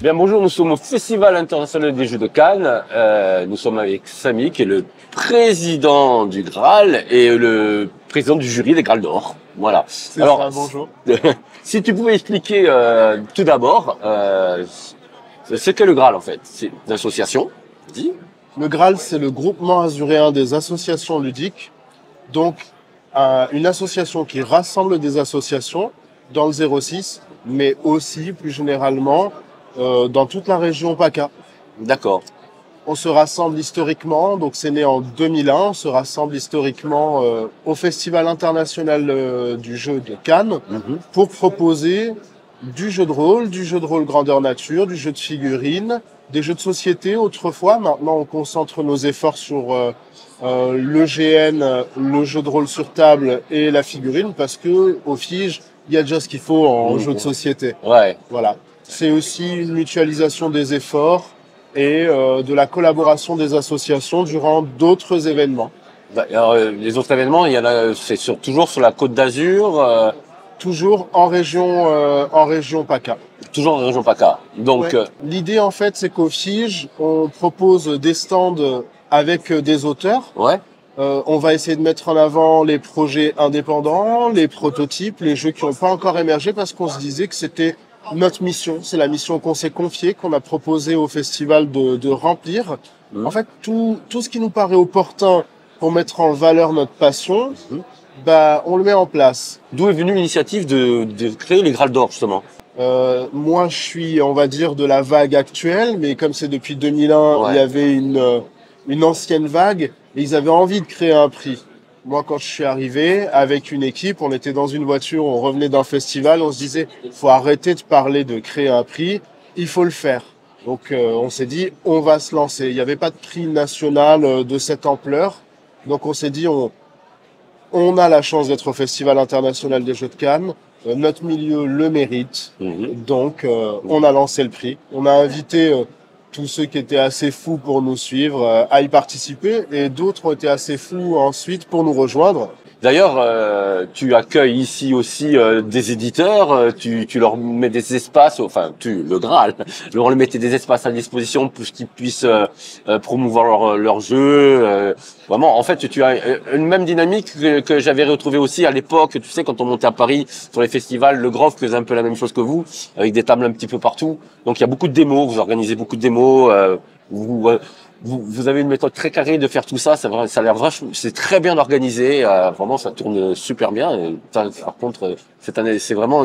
Bien, bonjour, nous sommes au Festival international des Jeux de Cannes. Nous sommes avec Samy, qui est le président du Graal et le président du jury des Graal d'Or. Voilà. Alors, ça, bonjour. Si tu pouvais expliquer tout d'abord ce qu'est le Graal en fait. C'est une association, dis. Le Graal, c'est le groupement azuréen des associations ludiques. Donc, une association qui rassemble des associations dans le 06, mais aussi, plus généralement, dans toute la région PACA. D'accord. On se rassemble historiquement, donc c'est né en 2001, on se rassemble historiquement au Festival international du jeu de Cannes pour proposer du jeu de rôle grandeur nature, du jeu de figurines, des jeux de société autrefois. Maintenant, on concentre nos efforts sur le GN, le jeu de rôle sur table et la figurine parce que au Fige, il y a déjà ce qu'il faut en jeu de société. Ouais. Voilà. C'est aussi une mutualisation des efforts et de la collaboration des associations durant d'autres événements. Alors, les autres événements, il y en a, c'est toujours sur la Côte d'Azur. Toujours en région PACA. Toujours en région PACA. Donc, ouais. L'idée en fait, c'est qu'au Fige, on propose des stands avec des auteurs. Ouais. On va essayer de mettre en avant les projets indépendants, les prototypes, les jeux qui n'ont pas encore émergé parce qu'on se disait que c'était notre mission. C'est la mission qu'on s'est confiée, qu'on a proposé au festival de remplir. En fait, tout ce qui nous paraît opportun pour mettre en valeur notre passion, on le met en place. D'où est venue l'initiative de créer les Graal d'Or, justement? Moi, je suis, on va dire, de la vague actuelle, mais comme c'est depuis 2001, il y avait une ancienne vague et ils avaient envie de créer un prix. Moi, quand je suis arrivé avec une équipe, on était dans une voiture, on revenait d'un festival, on se disait, faut arrêter de parler de créer un prix, il faut le faire. Donc, on s'est dit, on va se lancer. Il n'y avait pas de prix national de cette ampleur. Donc, on s'est dit, on a la chance d'être au Festival international des Jeux de Cannes. Notre milieu le mérite. Donc, on a lancé le prix. On a invité tous ceux qui étaient assez fous pour nous suivre à y participer et d'autres ont été assez fous ensuite pour nous rejoindre. D'ailleurs, tu accueilles ici aussi des éditeurs, tu leur mets des espaces, enfin le Graal, leur mettais des espaces à disposition pour qu'ils puissent promouvoir leur jeu. Vraiment, en fait, tu as une même dynamique que j'avais retrouvée aussi à l'époque, tu sais, quand on montait à Paris sur les festivals, le Grove faisait un peu la même chose que vous, avec des tables un petit peu partout. Donc il y a beaucoup de démos, vous organisez beaucoup de démos, vous avez une méthode très carrée de faire tout ça. C'est vrai, ça a l'air vachement, c'est très bien organisé. Vraiment, ça tourne super bien. Et, par contre, cette année, c'est vraiment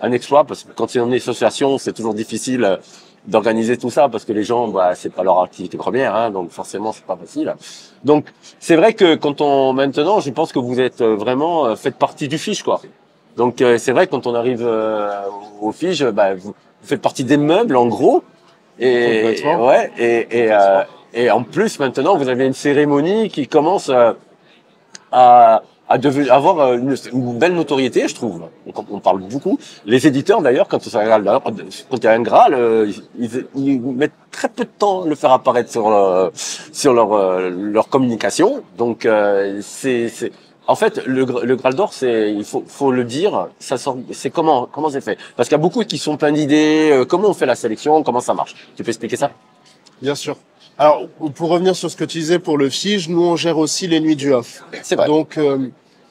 un exploit parce que quand c'est une association, c'est toujours difficile d'organiser tout ça parce que les gens, c'est pas leur activité première, hein, donc forcément, c'est pas facile. Donc, c'est vrai que maintenant, je pense que vous êtes vraiment faites partie du Fige, quoi. Donc, c'est vrai que quand on arrive au Fige, vous faites partie des meubles, en gros. Et en plus, maintenant, vous avez une cérémonie qui commence à avoir une belle notoriété, je trouve. On parle beaucoup. Les éditeurs, d'ailleurs, quand il y a un Graal, ils mettent très peu de temps à le faire apparaître sur leur communication. Donc, en fait, le Graal d'Or, il faut le dire, c'est comment c'est fait? Parce qu'il y a beaucoup qui sont pleins d'idées. Comment on fait la sélection? Comment ça marche? Tu peux expliquer ça? Bien sûr. Alors, pour revenir sur ce que tu disais pour le Fige, nous, on gère aussi les nuits du off. C'est vrai. Donc,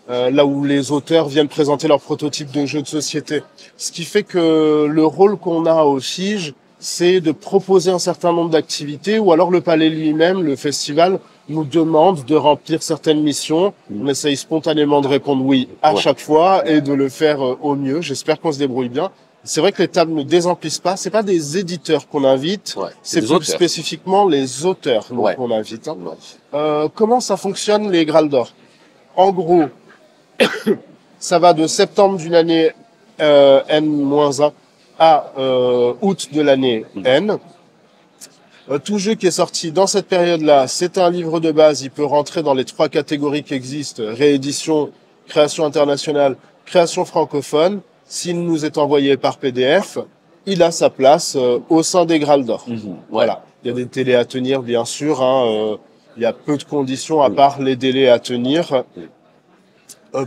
là où les auteurs viennent présenter leurs prototypes de jeux de société. Ce qui fait que le rôle qu'on a au Fige, c'est de proposer un certain nombre d'activités ou alors le palais lui-même, le festival, nous demande de remplir certaines missions. On essaye spontanément de répondre oui à chaque fois et de le faire au mieux. J'espère qu'on se débrouille bien. C'est vrai que les tables ne désemplissent pas. C'est pas des éditeurs qu'on invite. C'est plus spécifiquement les auteurs qu'on invite. Comment ça fonctionne les Graal d'Or? En gros, ça va de septembre d'une année N-1 à août de l'année N. Tout jeu qui est sorti dans cette période-là, c'est un livre de base. Il peut rentrer dans les 3 catégories qui existent: réédition, création internationale, création francophone. S'il nous est envoyé par PDF, il a sa place au sein des Graal d'Or. Voilà. Il y a des délais à tenir, bien sûr. Il y a peu de conditions à part les délais à tenir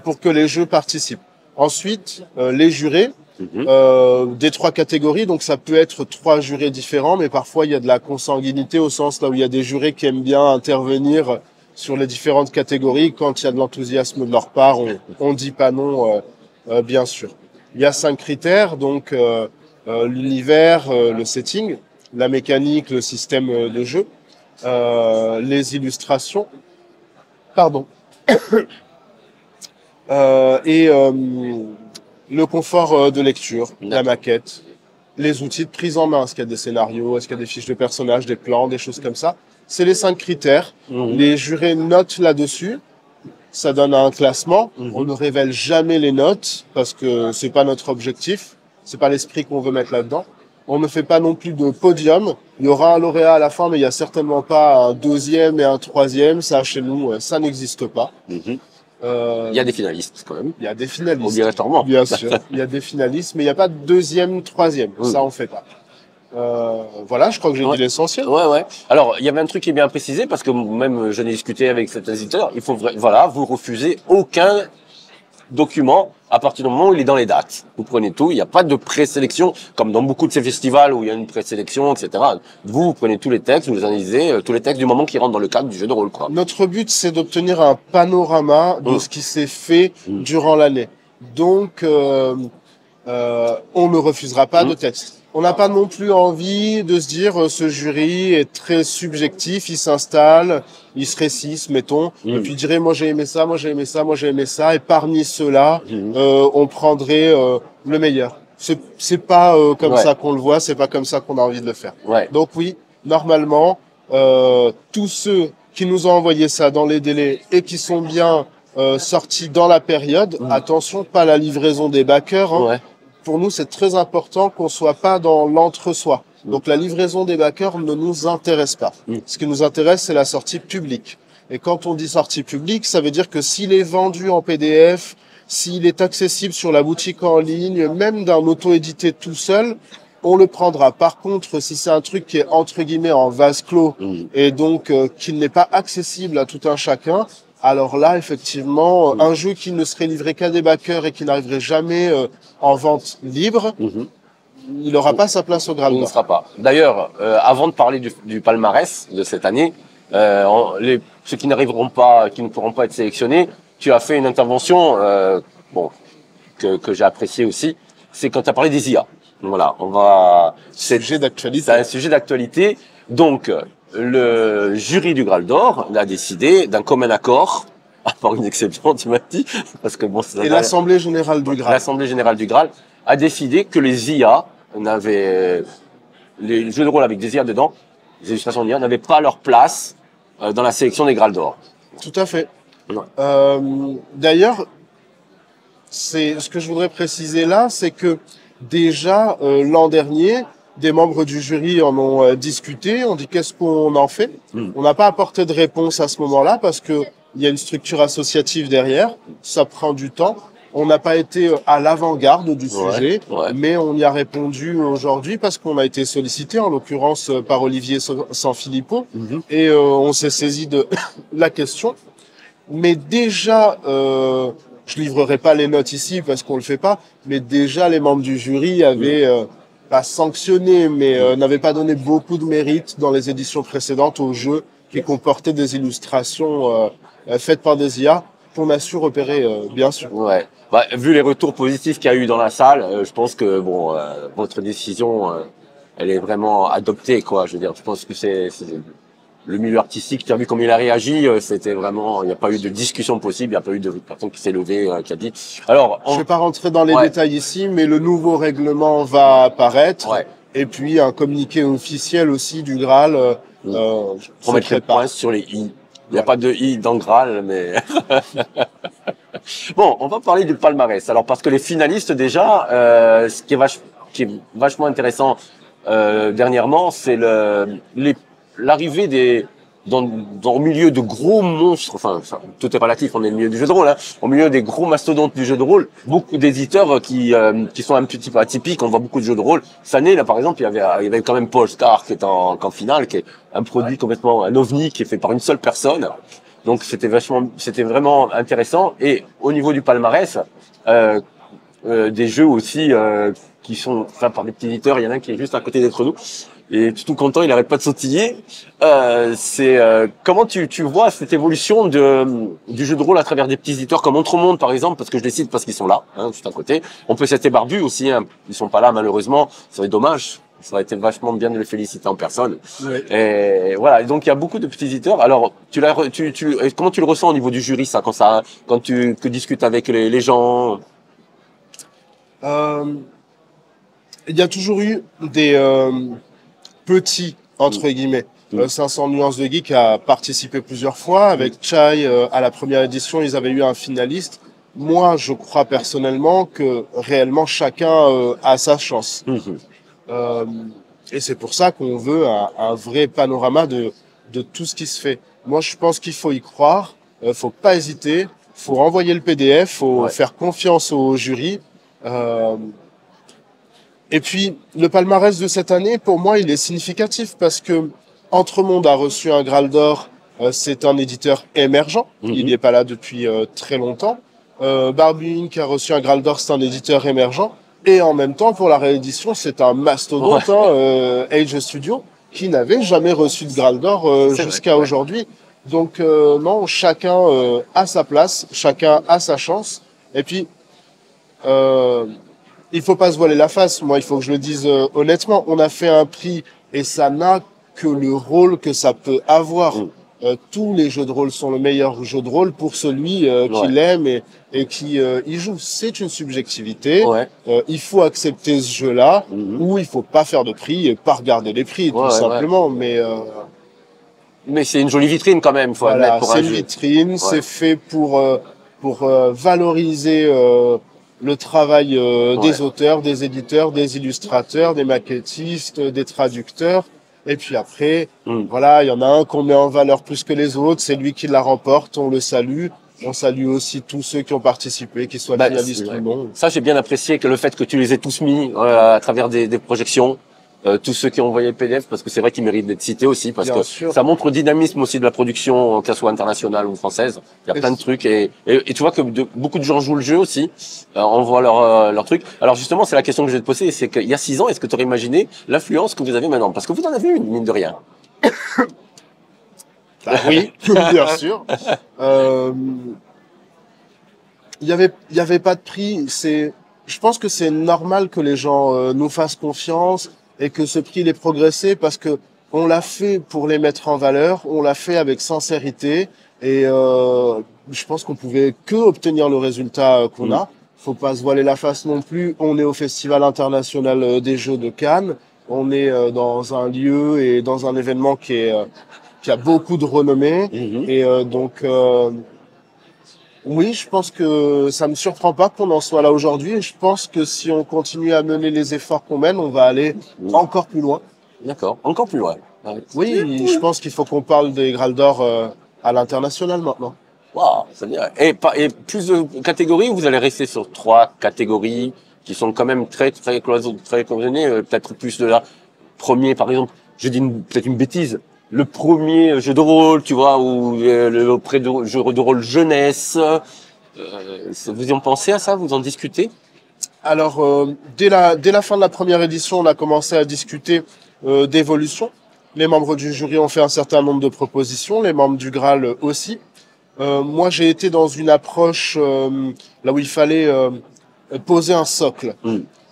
pour que les jeux participent. Ensuite, les jurés. des 3 catégories. Donc ça peut être 3 jurés différents, mais parfois il y a de la consanguinité au sens là où il y a des jurés qui aiment bien intervenir sur les différentes catégories. Quand il y a de l'enthousiasme de leur part, on dit pas non, bien sûr. Il y a 5 critères, donc l'univers, le setting, la mécanique, le système de jeu, les illustrations, pardon, et le confort de lecture, la maquette, les outils de prise en main. Est-ce qu'il y a des scénarios, est-ce qu'il y a des fiches de personnages, des plans, des choses comme ça. C'est les 5 critères. Les jurés notent là-dessus. Ça donne un classement. On ne révèle jamais les notes parce que c'est pas notre objectif. C'est pas l'esprit qu'on veut mettre là-dedans. On ne fait pas non plus de podium. Il y aura un lauréat à la fin, mais il y a certainement pas un 2e et un 3e. Ça, chez nous, ça n'existe pas. Il y a des finalistes quand même. Il y a des finalistes. Obligatoirement. Bien sûr. Il y a des finalistes, mais il n'y a pas de 2e, 3e. Ça, on fait pas. Voilà, je crois que j'ai dit l'essentiel. Ouais. Alors, il y avait un truc qui est bien précisé parce que même j'en ai discuté avec cet éditeur. Il faut vous refusez aucun document à partir du moment où il est dans les dates. Vous prenez tout. Il n'y a pas de présélection comme dans beaucoup de ces festivals où il y a une présélection, etc. Vous prenez tous les textes, vous analysez tous les textes du moment qui rentrent dans le cadre du jeu de rôle, quoi. Notre but, c'est d'obtenir un panorama de ce qui s'est fait durant l'année. Donc, on ne refusera pas de texte. On n'a pas non plus envie de se dire ce jury est très subjectif, il s'installe, il serait 6, mettons, et puis il dirait moi j'ai aimé ça, moi j'ai aimé ça, moi j'ai aimé ça, et parmi ceux-là, on prendrait le meilleur. C'est pas comme ça qu'on le voit, c'est pas comme ça qu'on a envie de le faire. Donc oui, normalement, tous ceux qui nous ont envoyé ça dans les délais et qui sont bien sortis dans la période, attention, pas la livraison des backers, hein. Pour nous, c'est très important qu'on soit pas dans l'entre-soi. Donc, la livraison des backers ne nous intéresse pas. Ce qui nous intéresse, c'est la sortie publique. Et quand on dit sortie publique, ça veut dire que s'il est vendu en PDF, s'il est accessible sur la boutique en ligne, même d'un auto-édité tout seul, on le prendra. Par contre, si c'est un truc qui est entre guillemets en vase clos et donc qui n'est pas accessible à tout un chacun, alors là, effectivement, un jeu qui ne serait livré qu'à des backers et qui n'arriverait jamais en vente libre, il n'aura pas sa place au Graal d'Or. Il ne sera pas. D'ailleurs, avant de parler du palmarès de cette année, ceux qui n'arriveront pas, qui ne pourront pas être sélectionnés, tu as fait une intervention que j'ai appréciée aussi. C'est quand tu as parlé des IA. Voilà, C'est un sujet d'actualité. C'est un sujet d'actualité. Donc, le jury du Graal d'Or a décidé d'un commun accord, à part une exception, tu m'as dit, parce que bon, et l'Assemblée générale du Graal. L'Assemblée générale du Graal a décidé que les IA les jeux de rôle avec des IA dedans, les illustrations d'IA n'avaient pas leur place dans la sélection des Graal d'Or. Tout à fait. D'ailleurs, c'est ce que je voudrais préciser là, c'est que déjà l'an dernier, des membres du jury en ont discuté, on dit qu'est-ce qu'on en fait. On n'a pas apporté de réponse à ce moment-là parce que il y a une structure associative derrière, ça prend du temps. On n'a pas été à l'avant-garde du sujet, mais on y a répondu aujourd'hui parce qu'on a été sollicité, en l'occurrence par Olivier Sanfilippo, et on s'est saisi de la question. Mais déjà, je livrerai pas les notes ici parce qu'on le fait pas, mais déjà les membres du jury avaient pas sanctionné, mais n'avaient pas donné beaucoup de mérite dans les éditions précédentes aux jeux qui comportaient des illustrations faites par des IA qu'on a su repérer, bien sûr. Vu les retours positifs qu'il y a eu dans la salle, je pense que votre décision, elle est vraiment adoptée, quoi. Je veux dire, je pense que c'est le milieu artistique. Tu as vu comment il a réagi, c'était vraiment, il n'y a pas eu de discussion possible, il n'y a pas eu de personne qui s'est levée, qui a dit. Alors, je vais pas rentrer dans les détails ici, mais le nouveau règlement va apparaître. Et puis un communiqué officiel aussi du Graal. Pour mettre le point sur les i. Il n'y a pas de i dans le Graal, mais bon, on va parler du palmarès. Alors parce que les finalistes déjà, ce qui est vachement intéressant dernièrement, c'est l'arrivée dans le milieu de gros monstres. Enfin, tout est relatif. On est au milieu du jeu de rôle, hein. Au milieu des gros mastodontes du jeu de rôle, beaucoup d'éditeurs qui sont un petit peu atypiques. On voit beaucoup de jeux de rôle. Cette année, là, par exemple, il y avait quand même Paul Star qui est en finale, qui est un produit complètement un ovni qui est fait par une seule personne. Donc c'était vraiment intéressant. Et au niveau du palmarès, des jeux aussi qui sont faits par des petits éditeurs. Il y en a un qui est juste à côté d'être nous. Et tout content, il n'arrête pas de sautiller. Comment tu vois cette évolution du jeu de rôle à travers des petits éditeurs comme Outremonde par exemple, parce que je les cite parce qu'ils sont là, juste à côté. On peut citer Barbu aussi, ils sont pas là malheureusement, ça serait dommage. Ça aurait été vachement bien de les féliciter en personne. Oui. Et voilà. Et donc il y a beaucoup de petits éditeurs. Alors comment tu le ressens au niveau du jury ça quand tu discutes avec les gens? Il y a toujours eu des petits, entre guillemets. 500 nuances de geek a participé plusieurs fois. Avec Chai, à la première édition, ils avaient eu un finaliste. Moi, je crois personnellement que réellement chacun a sa chance. Et c'est pour ça qu'on veut un vrai panorama de tout ce qui se fait. Moi, je pense qu'il faut y croire. Faut pas hésiter. Faut envoyer le PDF. Faut faire confiance au jury. Et puis, le palmarès de cette année, pour moi, il est significatif parce que Entremonde a reçu un Graal d'Or. C'est un éditeur émergent. Il n'est pas là depuis très longtemps. Barbu Inc. a reçu un Graal d'Or. C'est un éditeur émergent. Et en même temps, pour la réédition, c'est un mastodonte, Age Studio, qui n'avait jamais reçu de Graal d'Or jusqu'à aujourd'hui. Donc, non, chacun a sa place, chacun a sa chance. Et puis, il faut pas se voiler la face. Moi, il faut que je le dise honnêtement. On a fait un prix et ça n'a que le rôle que ça peut avoir. Tous les jeux de rôle sont le meilleur jeu de rôle pour celui qui l'aime et qui y joue. C'est une subjectivité. Il faut accepter ce jeu-là ou il faut pas faire de prix et pas regarder les prix, tout simplement. Mais c'est une jolie vitrine quand même. Faut admettre pour un jeu. C'est une vitrine. C'est fait pour valoriser le travail des auteurs, des éditeurs, des illustrateurs, des maquettistes, des traducteurs. Et puis après, voilà, il y en a un qu'on met en valeur plus que les autres, c'est lui qui la remporte, on le salue. On salue aussi tous ceux qui ont participé, qu'ils soient finalistes ou non. Ça, j'ai bien apprécié que le fait que tu les aies tous mis à travers des projections, tous ceux qui ont envoyé le PDF, parce que c'est vrai qu'ils méritent d'être cités aussi, parce que ça montre le dynamisme aussi de la production, qu'elle soit internationale ou française. Il y a plein de trucs et tu vois que beaucoup de gens jouent le jeu aussi, envoient leur truc. Alors justement, c'est la question que je vais te poser, c'est qu'il y a 6 ans, est-ce que tu aurais imaginé l'influence que vous avez maintenant? Parce que vous en avez une, mine de rien. Oui, bien sûr. Il y avait pas de prix. Je pense que c'est normal que les gens nous fassent confiance et que ce prix ait progressé parce que on l'a fait pour les mettre en valeur, on l'a fait avec sincérité et je pense qu'on pouvait que obtenir le résultat qu'on a. Faut pas se voiler la face non plus. On est au Festival international des Jeux de Cannes. On est dans un lieu et dans un événement qui a beaucoup de renommée et donc oui, je pense que ça me surprend pas qu'on en soit là aujourd'hui et je pense que si on continue à mener les efforts qu'on mène, on va aller encore plus loin. D'accord, encore plus loin. Oui, je pense qu'il faut qu'on parle des Graal d'Or à l'international maintenant. Waouh, ça veut dire. Et plus de catégories, ou vous allez rester sur 3 catégories qui sont quand même très cloisonnées, peut-être plus de la premier, par exemple, je dis peut-être une bêtise. Le premier jeu de rôle, tu vois, ou le jeu de rôle jeunesse. Vous y en pensez à ça? Vous en discutez? Alors, dès la fin de la première édition, on a commencé à discuter d'évolution. Les membres du jury ont fait un certain nombre de propositions, les membres du Graal aussi. Moi, j'ai été dans une approche là où il fallait poser un socle.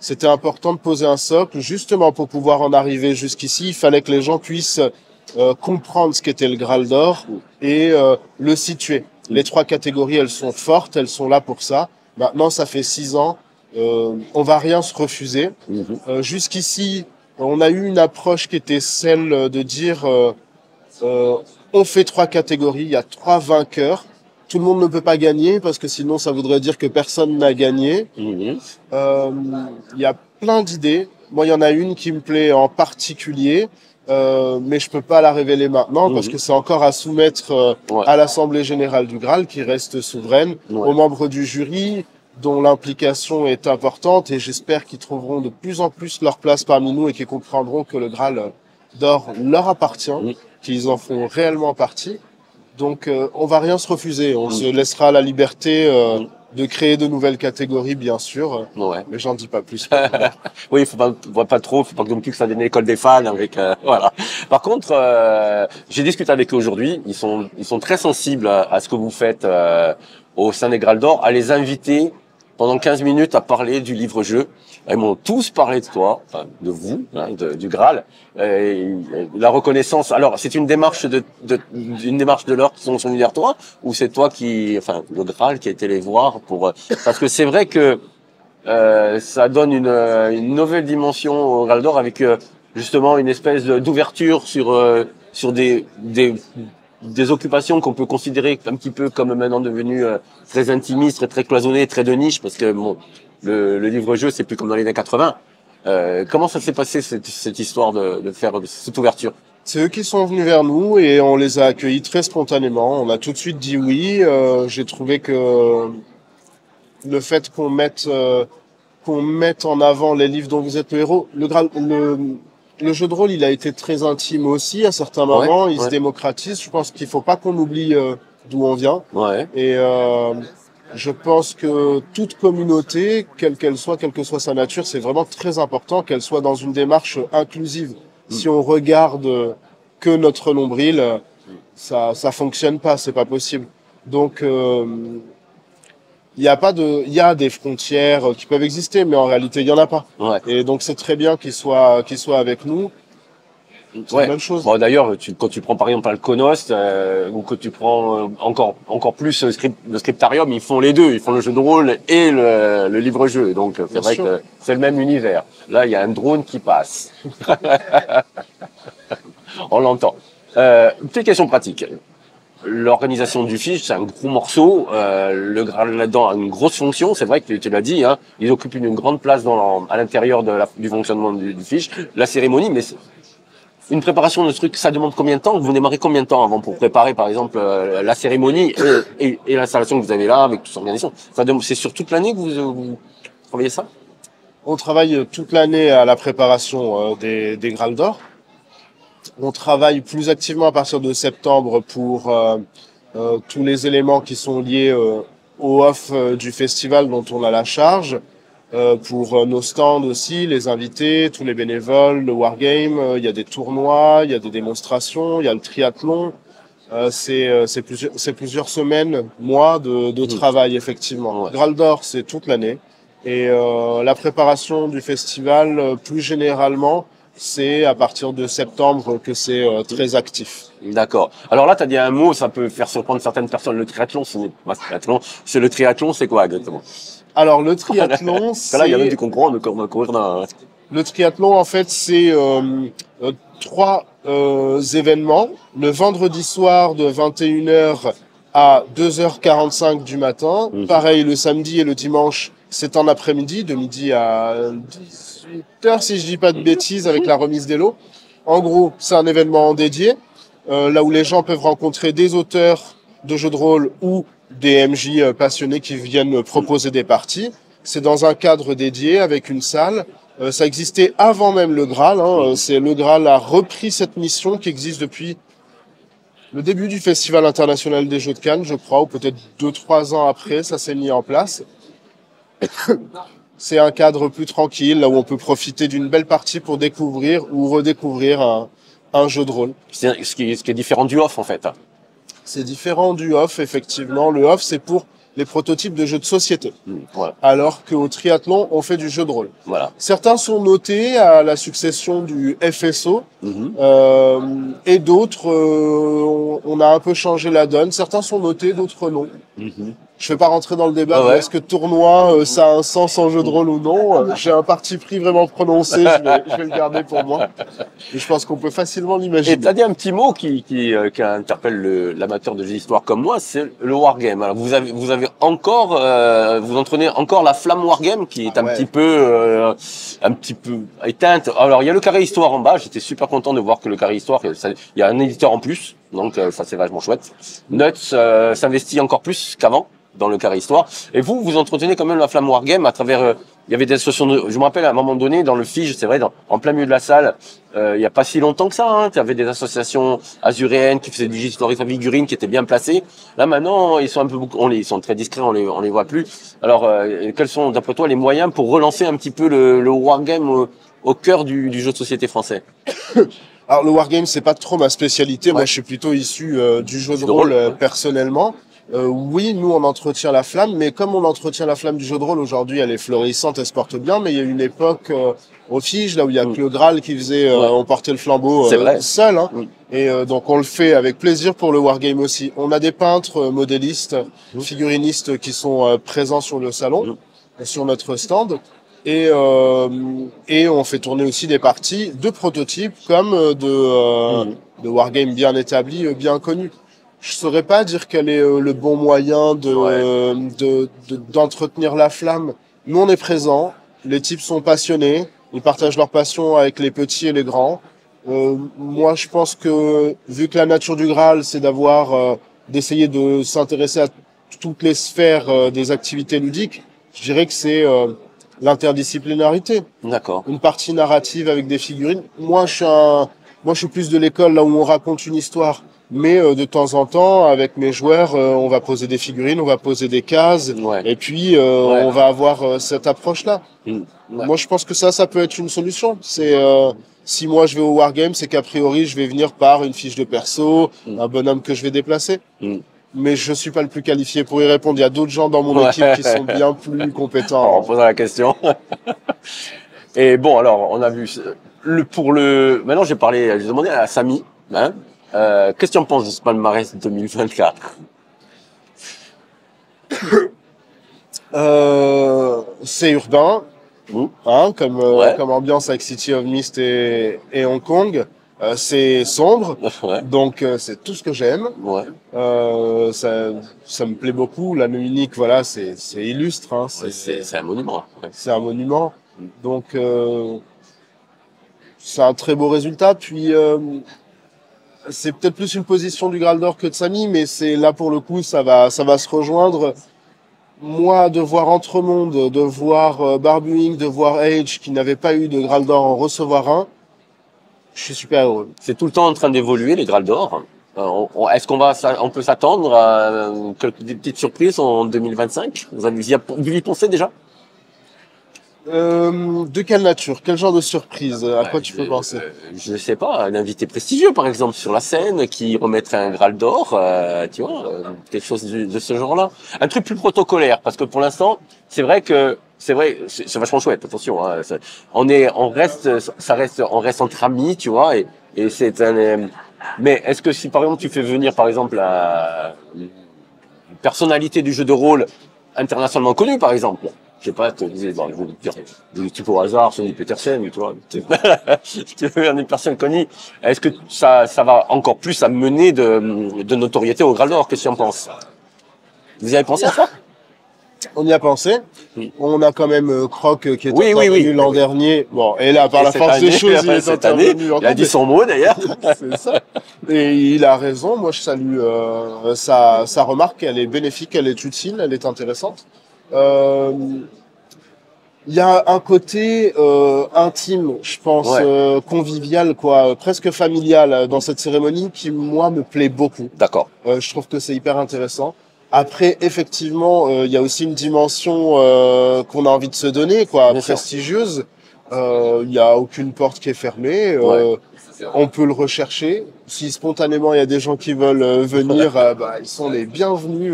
C'était important de poser un socle, justement pour pouvoir en arriver jusqu'ici. Il fallait que les gens puissent comprendre ce qu'était le Graal d'Or et le situer. Les 3 catégories, elles sont fortes, elles sont là pour ça. Maintenant, ça fait 6 ans, on va rien se refuser. Jusqu'ici, on a eu une approche qui était celle de dire on fait 3 catégories, il y a 3 vainqueurs. Tout le monde ne peut pas gagner parce que sinon ça voudrait dire que personne n'a gagné. Il y a plein d'idées. Moi, il y en a une qui me plaît en particulier. Mais je peux pas la révéler maintenant parce que c'est encore à soumettre à l'Assemblée Générale du Graal qui reste souveraine, aux membres du jury dont l'implication est importante et j'espère qu'ils trouveront de plus en plus leur place parmi nous et qu'ils comprendront que le Graal d'Or leur appartient, qu'ils en font réellement partie. Donc on va rien se refuser, on se laissera la liberté de créer de nouvelles catégories, bien sûr, Ouais. mais j'en dis pas plus. Oui, faut pas trop, faut pas non plus que ça devienne l'école des fans avec, voilà. Par contre, j'ai discuté avec eux aujourd'hui. Ils sont très sensibles à ce que vous faites au sein des Graal d'Or, à les inviter pendant 15 minutes à parler du livre-jeu. Ils m'ont tous parlé de toi, enfin, de vous, hein, du Graal. La reconnaissance. Alors, c'est une démarche une démarche de l'or qui sont venus vers toi, ou c'est toi qui, enfin, le Graal qui a été les voir pour, parce que c'est vrai que ça donne une nouvelle dimension au Graal d'Or avec justement une espèce d'ouverture sur des occupations qu'on peut considérer un petit peu comme maintenant devenues très intimistes, très cloisonnées, très de niche, parce que bon, le livre-jeu c'est plus comme dans les années 80. Comment ça s'est passé cette histoire de faire cette ouverture? C'est eux qui sont venus vers nous et on les a accueillis très spontanément. On a tout de suite dit oui. J'ai trouvé que le fait qu'on mette en avant les livres dont vous êtes le héros, le jeu de rôle, il a été très intime aussi à certains moments. Il se démocratise. Je pense qu'il faut pas qu'on oublie d'où on vient. Ouais. Et je pense que toute communauté, quelle qu'elle soit, quelle que soit sa nature, c'est vraiment très important qu'elle soit dans une démarche inclusive. Si on regarde que notre nombril, ça fonctionne pas, c'est pas possible. Donc il y a des frontières qui peuvent exister, mais en réalité il y en a pas. Ouais. Et donc c'est très bien qu'ils soient avec nous. C'est une bonne chose. Bon, d'ailleurs, quand tu prends par exemple Alconost, ou que tu prends encore plus le Scriptarium, ils font les deux, ils font le jeu de rôle et le livre-jeu. Donc c'est vrai que c'est le même univers. Là, il y a un drone qui passe. On l'entend. Petite question pratique. L'organisation du fiche, c'est un gros morceau. Le Graal là-dedans a une grosse fonction. C'est vrai que tu l'as dit, hein, ils occupent une grande place à l'intérieur du fonctionnement du fiche. La cérémonie, mais une préparation de ce truc, ça demande combien de temps? Vous démarrez combien de temps avant pour préparer, par exemple, la cérémonie et l'installation que vous avez là avec toute l'organisation? C'est sur toute l'année que vous travaillez ça? On travaille toute l'année à la préparation des Graal d'Or. On travaille plus activement à partir de septembre pour tous les éléments qui sont liés au off du festival dont on a la charge. Pour nos stands aussi, les invités, tous les bénévoles, le wargame, il y a des tournois, il y a des démonstrations, il y a le triathlon. C'est plusieurs semaines, mois de travail effectivement. Ouais. Graal d'Or, c'est toute l'année. Et la préparation du festival, plus généralement, c'est à partir de septembre que c'est très actif. D'accord. Alors là, tu as dit un mot, ça peut faire surprendre certaines personnes. Le triathlon, ce n'est pas triathlon. C'est le triathlon, c'est quoi exactement? Alors le triathlon, c'est... Là, il y a même du comprendre, on va courir dans... Le triathlon, en fait, c'est 3 événements. Le vendredi soir de 21h à 2h45 du matin. Pareil, le samedi et le dimanche, c'est en après-midi, de midi à 18h, si je dis pas de bêtises, avec la remise des lots. En gros, c'est un événement dédié, là où les gens peuvent rencontrer des auteurs de jeux de rôle ou des MJ passionnés qui viennent proposer des parties. C'est dans un cadre dédié, avec une salle. Ça existait avant même le Graal. C'est le Graal a repris cette mission qui existe depuis le début du Festival international des Jeux de Cannes, je crois, ou peut-être 2-3 ans après, ça s'est mis en place. C'est un cadre plus tranquille, là où on peut profiter d'une belle partie pour découvrir ou redécouvrir un jeu de rôle. C'est ce qui est différent du off, en fait. C'est différent du off, effectivement. Le off, c'est pour les prototypes de jeux de société. Voilà. Alors qu'au triathlon, on fait du jeu de rôle. Voilà. Certains sont notés à la succession du FSO, et d'autres, on a un peu changé la donne. Certains sont notés, d'autres non. Je vais pas rentrer dans le débat de est-ce que tournoi, ça a un sens en jeu de rôle ou non. J'ai un parti pris vraiment prononcé, je vais le garder pour moi. Et je pense qu'on peut facilement l'imaginer. Et t'as dit un petit mot qui interpelle l'amateur de jeux d'histoire comme moi, c'est le wargame. Alors vous avez encore, vous entraînez encore la flamme wargame qui est un petit peu éteinte. Alors il y a le carré histoire en bas. J'étais super content de voir que le carré histoire, il y a un éditeur en plus. Donc ça c'est vachement chouette. Nuts s'investit encore plus qu'avant dans le carré histoire. Et vous entretenez quand même la flamme Wargame à travers. Il y avait des associations. Je me rappelle à un moment donné dans le Fige, c'est vrai, en plein milieu de la salle, il y a pas si longtemps que ça. Hein, tu avais des associations azuréennes qui faisaient du historique à figurines, qui étaient bien placées. Là maintenant, ils sont un peu, ils sont très discrets, on les voit plus. Alors, quels sont d'après toi les moyens pour relancer un petit peu le Wargame au cœur du jeu de société français? Alors le wargame, c'est pas trop ma spécialité. Moi, je suis plutôt issu du jeu de rôle personnellement. Oui, nous on entretient la flamme, mais comme on entretient la flamme du jeu de rôle aujourd'hui, elle est florissante, elle se porte bien. Mais il y a une époque au Fige, là où il y a que le Graal qui faisait, on portait le flambeau seul. Hein. Et donc on le fait avec plaisir pour le wargame aussi. On a des peintres, modélistes, figurinistes qui sont présents sur le salon, sur notre stand. Et on fait tourner aussi des parties de prototypes comme de wargames bien établis, bien connus. Je saurais pas dire quel est le bon moyen d'entretenir la flamme. Nous, on est présents, les types sont passionnés, ils partagent leur passion avec les petits et les grands. Moi, je pense que vu que la nature du Graal, c'est d'essayer de s'intéresser à toutes les sphères des activités ludiques, je dirais que c'est l'interdisciplinarité. D'accord. Une partie narrative avec des figurines. Moi, je suis plus de l'école là où on raconte une histoire. Mais de temps en temps, avec mes joueurs, on va poser des figurines, on va poser des cases, et puis on va avoir cette approche-là. Moi, je pense que ça peut être une solution. C'est si moi je vais au wargame, c'est qu'a priori je vais venir par une fiche de perso, un bonhomme que je vais déplacer. Mais je suis pas le plus qualifié pour y répondre. Il y a d'autres gens dans mon équipe qui sont bien plus compétents. En posant la question. Et bon, alors, on a vu maintenant j'ai demandé à Samy, hein, qu'est-ce que tu en penses de ce palmarès 2024? C'est urbain, hein, comme ambiance avec City of Mist et Hong Kong. C'est sombre, donc c'est tout ce que j'aime. Ça me plaît beaucoup. L'anneau unique, voilà, c'est illustre. Hein, c'est un monument. C'est un monument. Donc c'est un très beau résultat. Puis c'est peut-être plus une position du Graal d'Or que de Samy, mais c'est là pour le coup, ça va se rejoindre. Moi, de voir Entremonde, de voir Barbuing, de voir Age, qui n'avait pas eu de Graal d'Or, en recevoir un, je suis super heureux. C'est tout le temps en train d'évoluer, les Graal d'Or. Est-ce on peut s'attendre à des petites surprises en 2025? Vous y pensez déjà? De quelle nature? Quel genre de surprise? À quoi tu peux penser? Je sais pas, un invité prestigieux, par exemple, sur la scène, qui remettrait un Graal d'Or, tu vois, quelque chose de ce genre-là. Un truc plus protocolaire, parce que pour l'instant, c'est vrai, c'est vachement chouette, attention, hein, on reste entre amis, tu vois, et c'est mais est-ce que si, par exemple, tu fais venir, par exemple, une personnalité du jeu de rôle internationalement connue, par exemple, je sais pas, je disais, bon, je vais dire, des types au hasard, Sonny Petersen, tu vois, tu veux une personne connue, est-ce que ça va encore plus amener de notoriété au Graal d'Or? Qu'est-ce que tu en penses? Vous y avez pensé à ça? On y a pensé. On a quand même Croc qui est intervenu l'an dernier. Bon, et là, par la force des choses, il est intervenu encore. Il a dit son mot, d'ailleurs. C'est ça. Et il a raison. Moi, je salue sa remarque. Elle est bénéfique, elle est utile, elle est intéressante. Il y a un côté intime, je pense, convivial, quoi, presque familial dans cette cérémonie qui, moi, me plaît beaucoup. D'accord. Je trouve que c'est hyper intéressant. Après, effectivement, il y a aussi une dimension qu'on a envie de se donner, quoi, prestigieuse. Il y a aucune porte qui est fermée. On peut le rechercher. Si spontanément il y a des gens qui veulent venir, ils sont les bienvenus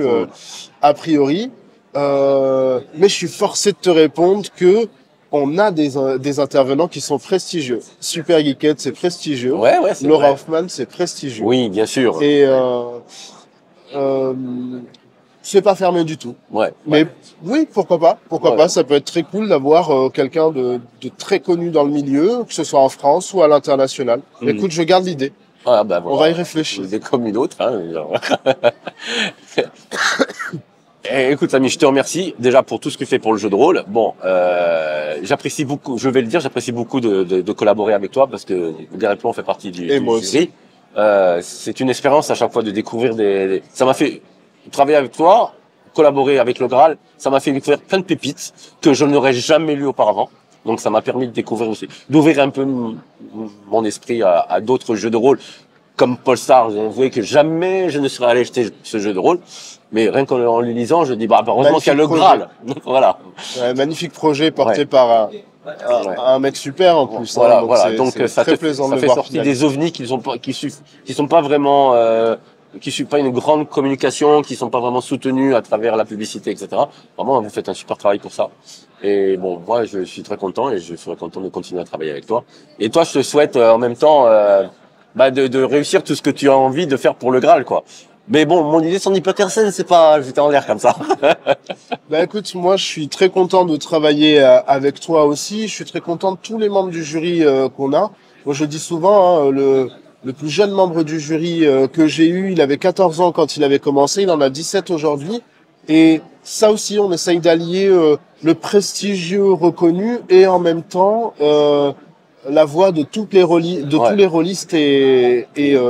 a priori. Mais je suis forcé de te répondre que on a des intervenants qui sont prestigieux. Super Geekette, c'est prestigieux. Laura Hoffman, c'est prestigieux. Oui, bien sûr. Et c'est pas fermé du tout. Mais oui, pourquoi pas? Pourquoi pas? Ça peut être très cool d'avoir quelqu'un de très connu dans le milieu, que ce soit en France ou à l'international. Écoute, je garde l'idée. Ah, bah, on va y réfléchir. C'est comme une autre. Hein, écoute, Samy, je te remercie déjà pour tout ce que tu fais pour le jeu de rôle. Bon, j'apprécie beaucoup, je vais le dire, j'apprécie beaucoup de collaborer avec toi parce que Gaël Plon fait partie du jury. c'est une expérience à chaque fois de découvrir Ça m'a fait travailler avec toi, collaborer avec le Graal, ça m'a fait découvrir plein de pépites que je n'aurais jamais lues auparavant. Donc ça m'a permis de découvrir aussi, d'ouvrir un peu mon esprit à d'autres jeux de rôle. Comme Polestar, j'ai avoué que jamais je ne serais allé acheter ce jeu de rôle. Mais rien qu'en le lisant, je dis, heureusement qu'il y a le Graal. Voilà. Magnifique projet porté Ouais. par Ouais. un mec super en plus. Voilà, donc voilà. Donc ça très te plaisant de ça le fait voir sortir finaliser. des ovnis qui sont pas vraiment qui suivent pas une grande communication, qui sont pas vraiment soutenus à travers la publicité, etc. Vraiment, vous faites un super travail pour ça. Et bon, moi, je suis très content et je serais content de continuer à travailler avec toi. Et toi, je te souhaite en même temps de réussir tout ce que tu as envie de faire pour le Graal, quoi. Mais bon, mon idée sur Hyperkersen, c'est pas j'étais en l'air comme ça. Bah écoute, moi je suis très content de travailler avec toi aussi. Je suis très content de tous les membres du jury qu'on a. Moi je dis souvent, hein, le plus jeune membre du jury que j'ai eu, il avait 14 ans quand il avait commencé, il en a 17 aujourd'hui. Et ça aussi, on essaye d'allier le prestigieux reconnu et en même temps la voix de toutes les tous les rôlistes est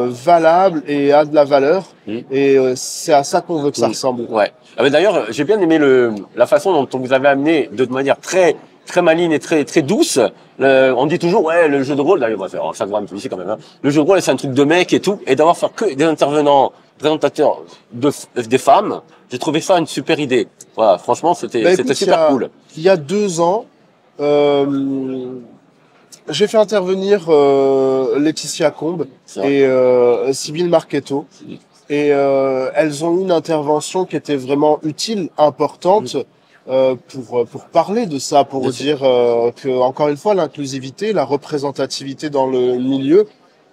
valable et a de la valeur. Et c'est à ça qu'on veut que ça ressemble. Ouais. Ah, mais d'ailleurs, j'ai bien aimé la façon dont vous avez amené de manière très très maligne et très douce. On dit toujours ouais le jeu de rôle. D'ailleurs, ça devrait un peu ici quand même. Hein. Le jeu de rôle, c'est un truc de mec et tout. Et d'avoir fait que des intervenants présentateurs des femmes, j'ai trouvé ça une super idée. Voilà, franchement, c'était super cool. Il y a 2 ans. J'ai fait intervenir Laetitia Combe et Sybille Marchetto. Et elles ont eu une intervention qui était vraiment utile, importante, pour parler de ça, pour dire que, encore une fois, l'inclusivité, la représentativité dans le milieu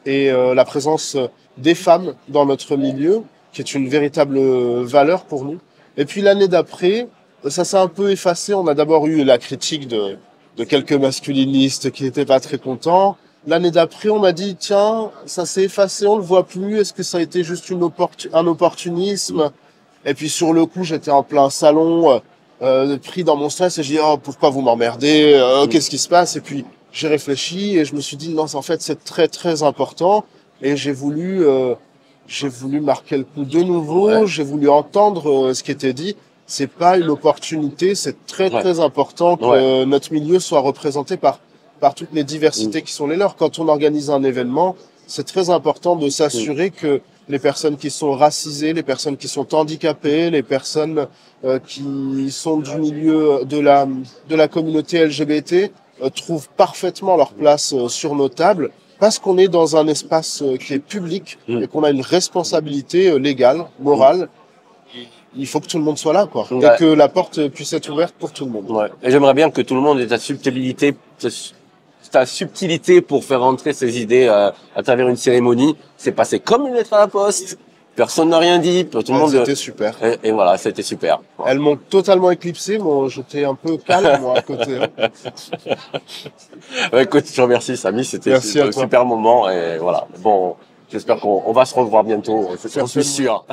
et la présence des femmes dans notre milieu, qui est une véritable valeur pour nous. Et puis l'année d'après, ça s'est un peu effacé. On a d'abord eu la critique de quelques masculinistes qui n'étaient pas très contents. L'année d'après, on m'a dit, tiens, ça s'est effacé, on le voit plus. Est-ce que ça a été juste un opportunisme? Et puis sur le coup, j'étais en plein salon, pris dans mon stress, et je dis, oh, pourquoi vous m'emmerdez? Qu'est-ce qui se passe? Et puis j'ai réfléchi et je me suis dit, non, en fait, c'est très très important. Et j'ai voulu marquer le coup de nouveau. J'ai voulu entendre ce qui était dit. C'est pas une opportunité, c'est très très important que notre milieu soit représenté par toutes les diversités qui sont les leurs. Quand on organise un événement, c'est très important de s'assurer que les personnes qui sont racisées, les personnes qui sont handicapées, les personnes qui sont du milieu de la communauté LGBT trouvent parfaitement leur place sur nos tables, parce qu'on est dans un espace qui est public et qu'on a une responsabilité légale, morale. Il faut que tout le monde soit là, quoi. Ouais. Et que la porte puisse être ouverte pour tout le monde. Ouais. Et j'aimerais bien que tout le monde ait ta subtilité pour faire entrer ses idées à travers une cérémonie. C'est passé comme une lettre à la poste. Personne n'a rien dit. Tout le monde. C'était super. Et voilà, c'était super. Ouais. Elles m'ont totalement éclipsé. Bon, j'étais un peu calme, moi, à côté. Ouais, écoute, je te remercie, Samy. C'était un super moment. Et voilà. Bon, j'espère qu'on va se revoir bientôt. J'en suis sûr.